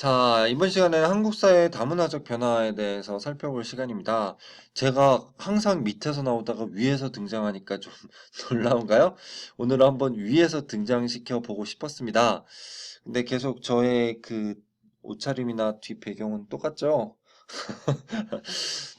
자, 이번 시간에는 한국 사회의 다문화적 변화에 대해서 살펴볼 시간입니다. 제가 항상 밑에서 나오다가 위에서 등장하니까 좀 놀라운가요? 오늘은 한번 위에서 등장시켜 보고 싶었습니다. 근데 계속 저의 그 옷차림이나 뒷 배경은 똑같죠?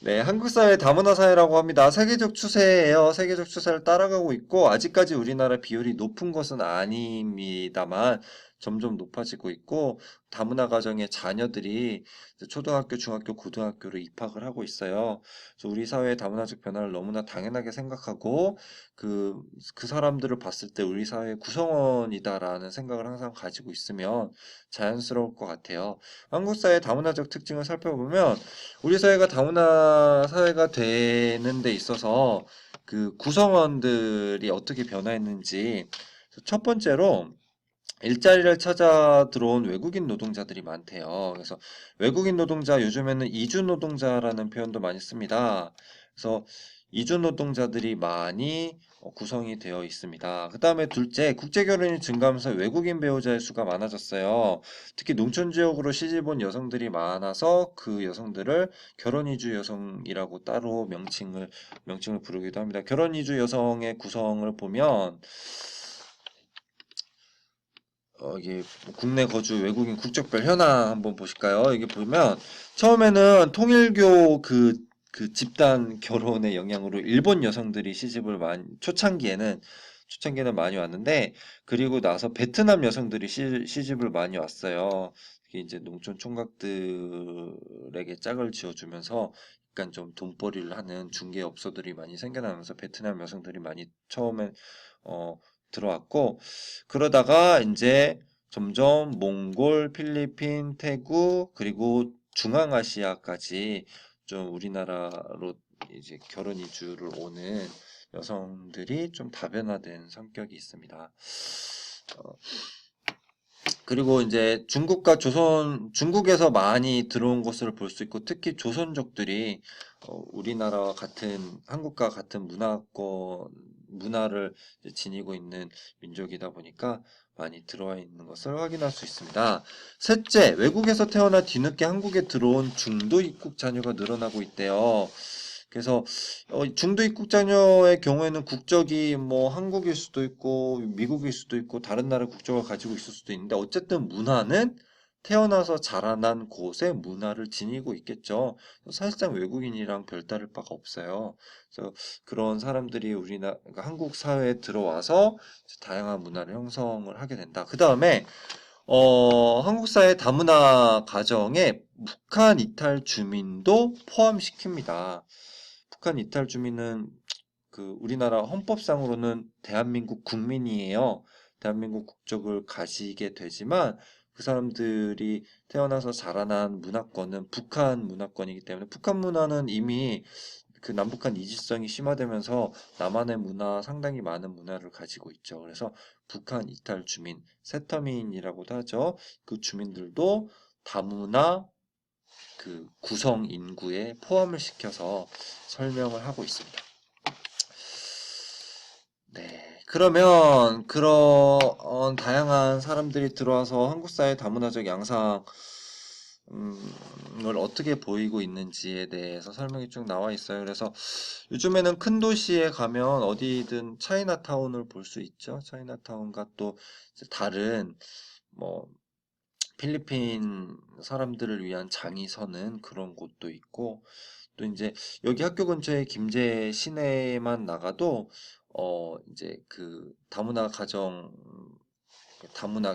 네, 한국 사회 다문화 사회라고 합니다. 세계적 추세예요. 세계적 추세를 따라가고 있고 아직까지 우리나라 비율이 높은 것은 아닙니다만 점점 높아지고 있고 다문화 가정의 자녀들이 이제 초등학교, 중학교, 고등학교로 입학을 하고 있어요. 그래서 우리 사회의 다문화적 변화를 너무나 당연하게 생각하고 그, 그 사람들을 봤을 때 우리 사회의 구성원이다라는 생각을 항상 가지고 있으면 자연스러울 것 같아요. 한국 사회의 다문화적 특징을 살펴보면 우리 사회가 다문화 사회가 되는 데 있어서 그 구성원들이 어떻게 변화했는지 첫 번째로 일자리를 찾아 들어온 외국인 노동자들이 많대요. 그래서 외국인 노동자 요즘에는 이주 노동자라는 표현도 많이 씁니다. 그래서 이주 노동자들이 많이 구성이 되어 있습니다. 그 다음에 둘째, 국제 결혼이 증가하면서 외국인 배우자의 수가 많아졌어요. 특히 농촌 지역으로 시집 온 여성들이 많아서 그 여성들을 결혼 이주 여성이라고 따로 명칭을 부르기도 합니다. 결혼 이주 여성의 구성을 보면 이게 국내 거주 외국인 국적별 현황 한번 보실까요? 여기 보면 처음에는 통일교 그 집단 결혼의 영향으로 일본 여성들이 시집을 많이 초창기에는 많이 왔는데 그리고 나서 베트남 여성들이 시집을 많이 왔어요. 이게 이제 농촌 총각들에게 짝을 지어주면서 약간 좀 돈벌이를 하는 중개업소들이 많이 생겨나면서 베트남 여성들이 많이 처음에 어, 들어왔고 그러다가 이제 점점 몽골, 필리핀, 태국 그리고 중앙아시아까지 좀 우리나라로 이제 결혼 이주를 오는 여성들이 좀 다변화된 성격이 있습니다. 어, 그리고 이제 중국에서 많이 들어온 것을 볼 수 있고, 특히 조선족들이 우리나라와 같은, 한국과 같은 문화를 이제 지니고 있는 민족이다 보니까 많이 들어와 있는 것을 확인할 수 있습니다. 셋째, 외국에서 태어나 뒤늦게 한국에 들어온 중도 입국 자녀가 늘어나고 있대요. 그래서 중도 입국 자녀의 경우에는 국적이 뭐 한국일 수도 있고 미국일 수도 있고 다른 나라 국적을 가지고 있을 수도 있는데 어쨌든 문화는 태어나서 자라난 곳의 문화를 지니고 있겠죠. 사실상 외국인이랑 별다를 바가 없어요. 그래서 그런 사람들이 그러니까 한국 사회에 들어와서 다양한 문화를 형성을 하게 된다. 그 다음에 한국 사회 다문화 가정에 북한 이탈 주민도 포함시킵니다. 북한 이탈 주민은 그 우리나라 헌법상으로는 대한민국 국민이에요. 대한민국 국적을 가지게 되지만 그 사람들이 태어나서 자라난 문화권은 북한 문화권이기 때문에 북한 문화는 이미 그 남북한 이질성이 심화되면서 남한의 문화 상당히 많은 문화를 가지고 있죠. 그래서 북한 이탈 주민, 세터민이라고도 하죠. 그 주민들도 다문화 그 구성 인구에 포함을 시켜서 설명을 하고 있습니다. 네. 그러면 그런 다양한 사람들이 들어와서 한국 사회 다문화적 양상 을 어떻게 보이고 있는지에 대해서 설명이 쭉 나와 있어요. 그래서 요즘에는 큰 도시에 가면 어디든 차이나타운을 볼 수 있죠. 차이나타운과 또 이제 다른 뭐 필리핀 사람들을 위한 장이 서는 그런 곳도 있고 또 이제 여기 학교 근처에 김제 시내만 나가도 이제 그 다문화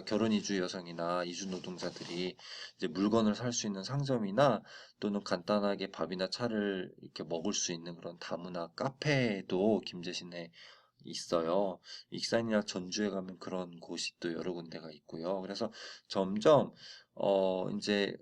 결혼 이주 여성이나 이주 노동자들이 이제 물건을 살 수 있는 상점이나 또는 간단하게 밥이나 차를 이렇게 먹을 수 있는 그런 다문화 카페도 김제 시내에 있어요. 익산이나 전주에 가면 그런 곳이 또 여러 군데가 있고요. 그래서 점점 이제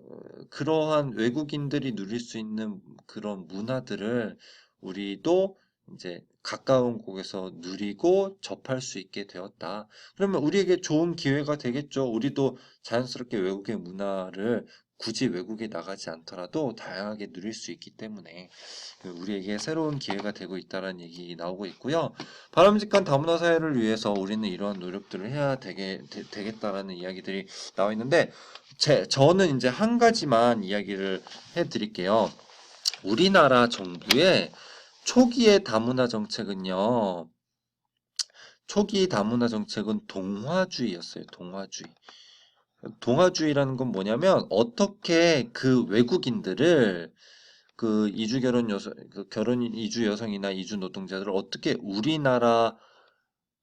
그러한 외국인들이 누릴 수 있는 그런 문화들을 우리도 이제 가까운 곳에서 누리고 접할 수 있게 되었다. 그러면 우리에게 좋은 기회가 되겠죠. 우리도 자연스럽게 외국의 문화를 굳이 외국에 나가지 않더라도 다양하게 누릴 수 있기 때문에 우리에게 새로운 기회가 되고 있다는 얘기 나오고 있고요. 바람직한 다문화 사회를 위해서 우리는 이러한 노력들을 해야 되겠다라는 이야기들이 나와 있는데 저는 이제 한 가지만 이야기를 해드릴게요. 우리나라 정부의 초기의 다문화 정책은요. 초기 다문화 정책은 동화주의였어요. 동화주의. 동화주의라는 건 뭐냐면 어떻게 그 외국인들을 그 이주 결혼 여성, 그 결혼 이주 여성이나 이주 노동자들을 어떻게 우리나라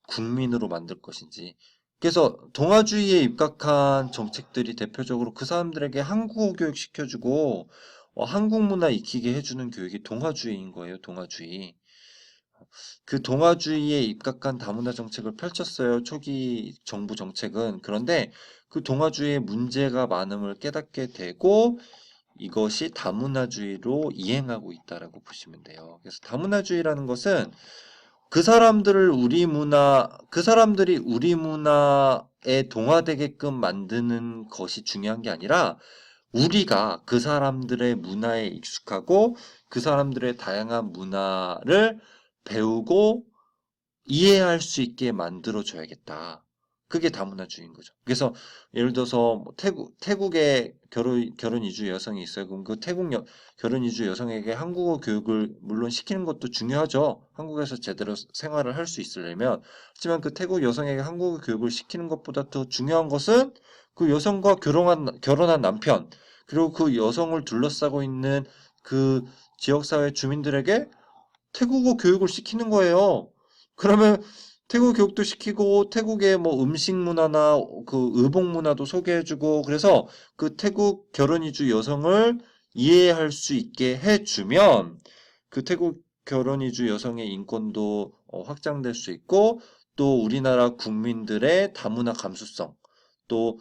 국민으로 만들 것인지. 그래서 동아주의에 입각한 정책들이 대표적으로 그 사람들에게 한국어 교육 시켜주고 한국 문화 익히게 해주는 교육이 동아주의인 거예요. 동아주의. 그 동아주의에 입각한 다문화 정책을 펼쳤어요. 초기 정부 정책은. 그런데 그 동아주의에 문제가 많음을 깨닫게 되고 이것이 다문화주의로 이행하고 있다라고 보시면 돼요. 그래서 다문화주의라는 것은 그 사람들이 우리 문화에 동화되게끔 만드는 것이 중요한 게 아니라 우리가 그 사람들의 문화에 익숙하고 그 사람들의 다양한 문화를 배우고 이해할 수 있게 만들어 줘야겠다. 그게 다문화주의인 거죠. 그래서 예를 들어서 뭐 태국의 결혼 이주 여성이 있어요. 그럼 그 결혼 이주 여성에게 한국어 교육을 물론 시키는 것도 중요하죠. 한국에서 제대로 생활을 할 수 있으려면. 하지만 그 태국 여성에게 한국어 교육을 시키는 것보다 더 중요한 것은 그 여성과 결혼한 남편, 그리고 그 여성을 둘러싸고 있는 그 지역사회 주민들에게 태국어 교육을 시키는 거예요. 그러면 태국 교육도 시키고 태국의 뭐 음식 문화나 그 의복 문화도 소개해주고 그래서 그 태국 결혼 이주 여성을 이해할 수 있게 해주면 그 태국 결혼 이주 여성의 인권도 확장될 수 있고 또 우리나라 국민들의 다문화 감수성 또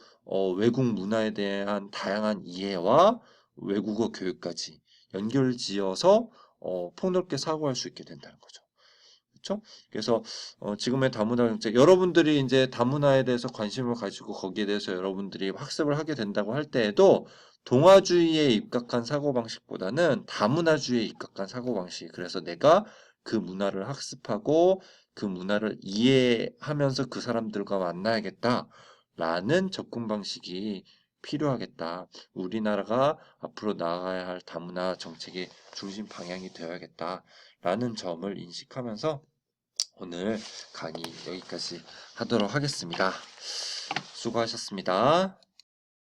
외국 문화에 대한 다양한 이해와 외국어 교육까지 연결지어서 폭넓게 사고할 수 있게 된다는 거죠. 그렇죠? 그래서 지금의 다문화 정책 여러분들이 이제 다문화에 대해서 관심을 가지고 거기에 대해서 여러분들이 학습을 하게 된다고 할 때에도 동화주의에 입각한 사고방식보다는 다문화주의에 입각한 사고방식. 그래서 내가 그 문화를 학습하고 그 문화를 이해하면서 그 사람들과 만나야겠다라는 접근 방식이 필요하겠다. 우리나라가 앞으로 나아가야 할 다문화 정책의 중심 방향이 되어야겠다라는 점을 인식하면서 오늘 강의 여기까지 하도록 하겠습니다. 수고하셨습니다.